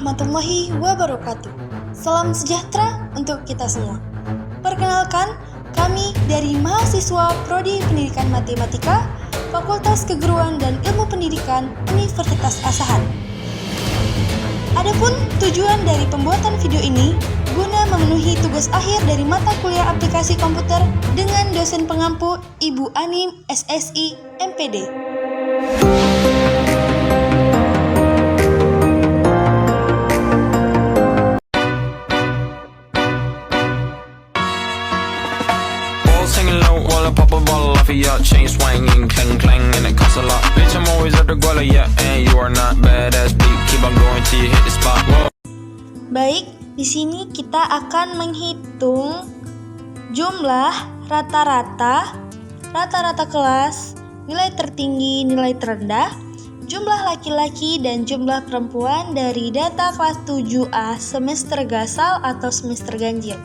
warahmatullahi wabarakatuh. Salam sejahtera untuk kita semua. Perkenalkan, kami dari mahasiswa Prodi Pendidikan Matematika, Fakultas Keguruan dan Ilmu Pendidikan Universitas Asahan. Adapun tujuan dari pembuatan video ini guna memenuhi tugas akhir dari mata kuliah aplikasi komputer dengan dosen pengampu Ibu Anim SSI MPD. Singing low while I pop a bottle off of your chain swinging, clang clang, and it costs a lot. Bitch, I'm always at the guala, yeah, and you are not badass beat. Keep on going till you hit the spot. Whoa. Baik, di sini kita akan menghitung jumlah rata-rata kelas, nilai tertinggi, nilai terendah, jumlah laki-laki dan jumlah perempuan dari data kelas 7A semester gasal atau semester ganjil.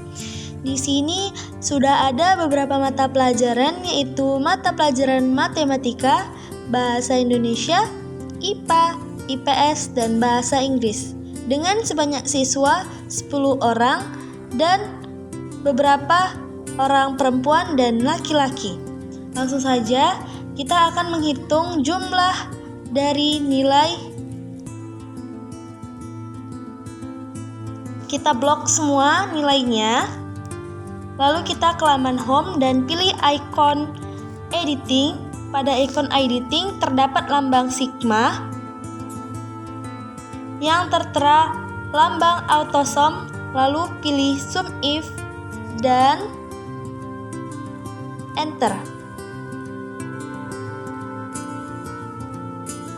Di sini sudah ada beberapa mata pelajaran, yaitu mata pelajaran matematika, bahasa Indonesia, IPA, IPS, dan bahasa Inggris dengan sebanyak siswa 10 orang dan beberapa orang perempuan dan laki-laki. Langsung saja kita akan menghitung jumlah dari nilai. Kita blok semua nilainya. Lalu kita ke laman home dan pilih ikon editing. Pada ikon editing terdapat lambang sigma yang tertera lambang autosum. Lalu pilih sum if dan enter.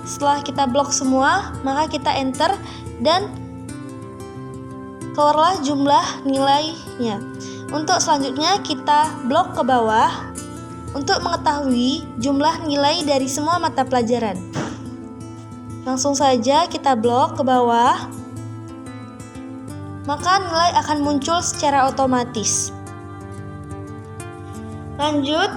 Setelah kita blok semua, maka kita enter dan keluarlah jumlah nilainya. Untuk selanjutnya kita blok ke bawah untuk mengetahui jumlah nilai dari semua mata pelajaran. Langsung saja kita blok ke bawah, maka nilai akan muncul secara otomatis. Lanjut,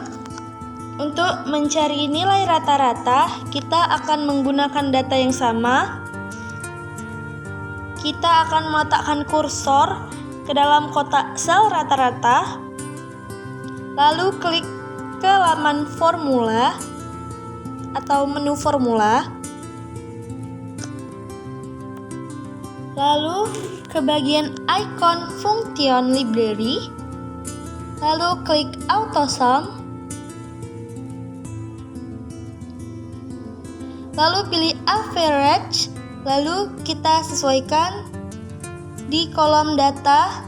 untuk mencari nilai rata-rata, kita akan menggunakan data yang sama. Kita akan meletakkan kursor ke dalam kotak sel rata-rata, lalu klik ke laman formula atau menu formula, lalu ke bagian icon function library, lalu klik autosum, lalu pilih average, lalu kita sesuaikan di kolom data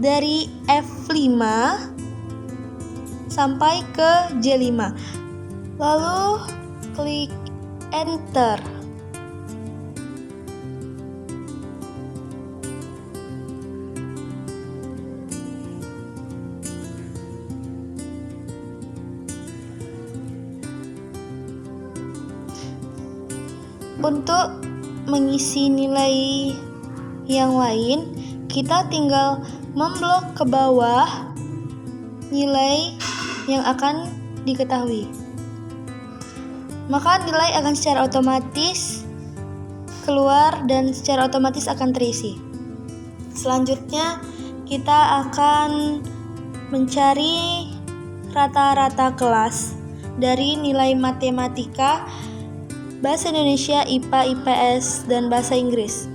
dari F5 sampai ke J5. Lalu klik enter. Untuk mengisi nilai yang lain, kita tinggal memblok ke bawah nilai yang akan diketahui. Maka nilai akan secara otomatis keluar dan secara otomatis akan terisi. Selanjutnya kita akan mencari rata-rata kelas dari nilai matematika, bahasa Indonesia, IPA, IPS, dan bahasa Inggris.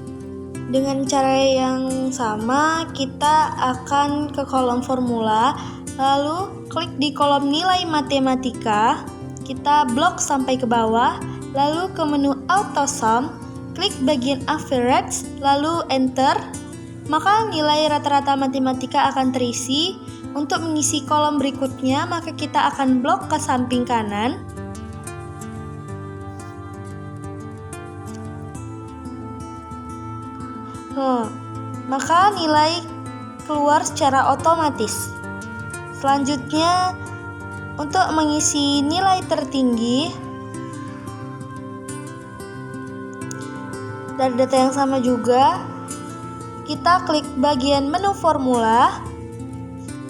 Dengan cara yang sama, kita akan ke kolom formula, lalu klik di kolom nilai matematika, kita blok sampai ke bawah, lalu ke menu autosum, klik bagian average, lalu enter, maka nilai rata-rata matematika akan terisi. Untuk mengisi kolom berikutnya, maka kita akan blok ke samping kanan, maka nilai keluar secara otomatis. Selanjutnya, untuk mengisi nilai tertinggi dari data yang sama juga, kita klik bagian menu formula,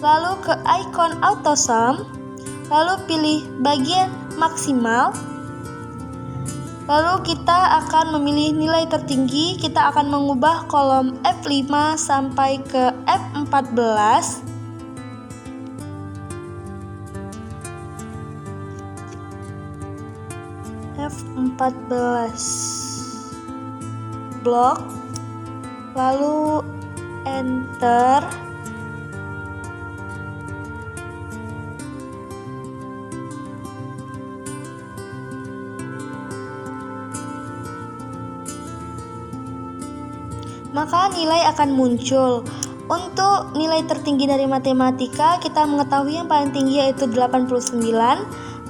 lalu ke icon autosum, lalu pilih bagian maksimal, Lalu kita akan memilih nilai tertinggi. Kita akan mengubah kolom F5 sampai ke F14. F14 blok, lalu enter. Maka nilai akan muncul. Untuk nilai tertinggi dari matematika, kita mengetahui yang paling tinggi yaitu 89.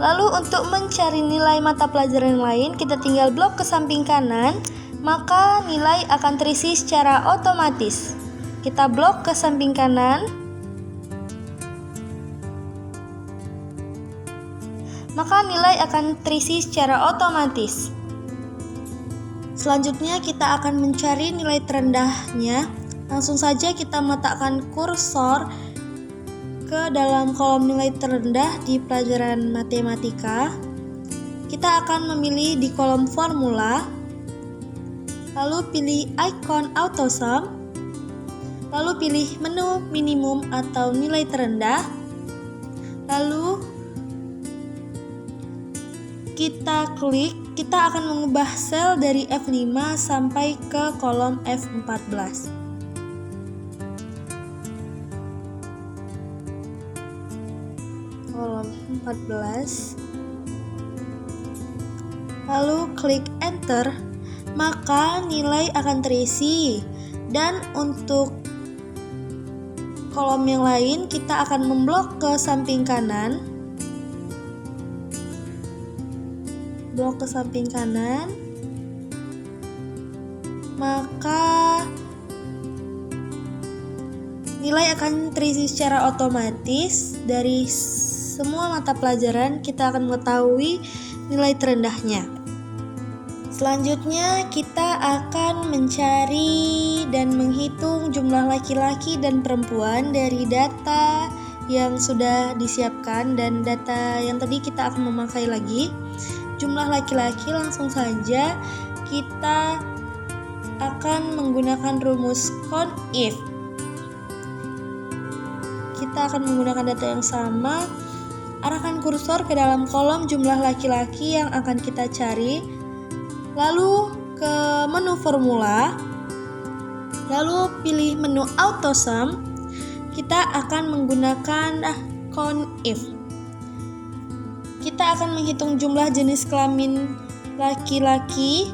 Lalu untuk mencari nilai mata pelajaran yang lain, kita tinggal blok ke samping kanan, maka nilai akan terisi secara otomatis. Kita blok ke samping kanan, maka nilai akan terisi secara otomatis. Selanjutnya kita akan mencari nilai terendahnya. Langsung saja kita meletakkan kursor ke dalam kolom nilai terendah di pelajaran matematika. Kita akan memilih di kolom formula, lalu pilih icon AutoSum, lalu pilih menu minimum atau nilai terendah, lalu kita klik. Kita akan mengubah sel dari F5 sampai ke kolom F14. Kolom 14. Lalu klik enter, maka nilai akan terisi. Dan untuk kolom yang lain kita akan memblok ke samping kanan. Blok ke samping kanan, maka nilai akan terisi secara otomatis. Dari semua mata pelajaran kita akan mengetahui nilai terendahnya. Selanjutnya kita akan mencari dan menghitung jumlah laki-laki dan perempuan dari data yang sudah disiapkan, dan data yang tadi kita akan memakai lagi. Jumlah laki-laki, langsung saja kita akan menggunakan rumus count if. Kita akan menggunakan data yang sama. Arahkan kursor ke dalam kolom jumlah laki-laki yang akan kita cari, lalu ke menu formula, lalu pilih menu AutoSum. Kita akan menggunakan count if. Kita akan menghitung jumlah jenis kelamin laki-laki.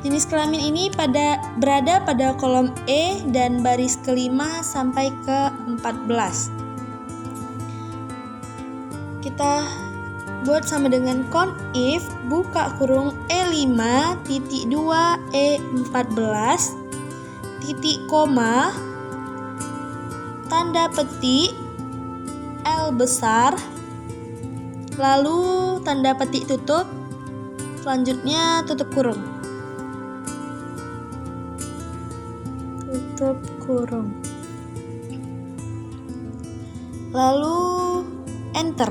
Jenis kelamin ini berada pada kolom E dan baris ke-5 sampai ke-14. Kita buat sama dengan count if buka kurung E5 titik 2 E14 titik koma tanda petik L besar, lalu tanda petik tutup, selanjutnya tutup kurung. Tutup kurung. Lalu enter.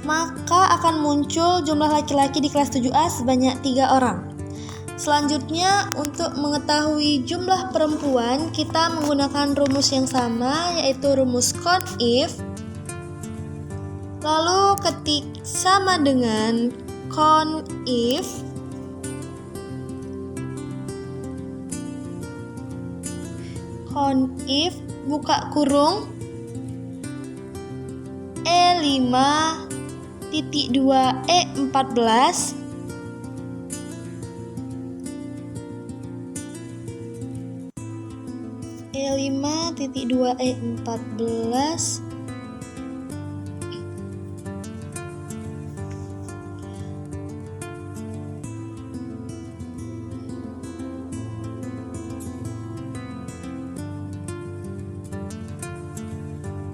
Maka akan muncul jumlah laki-laki di kelas 7A sebanyak 3 orang. Selanjutnya, untuk mengetahui jumlah perempuan, kita menggunakan rumus yang sama, yaitu rumus count if. Lalu ketik sama dengan count if buka kurung E5 titik 2 E14 E5 titik 2 E14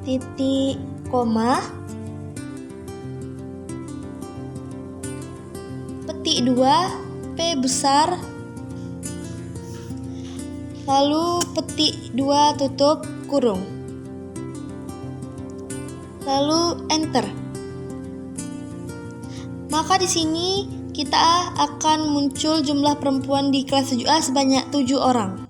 titik koma petik 2 P besar, lalu petik 2 tutup kurung, lalu enter. Maka di sini kita akan muncul jumlah perempuan di kelas 7A sebanyak 7 orang.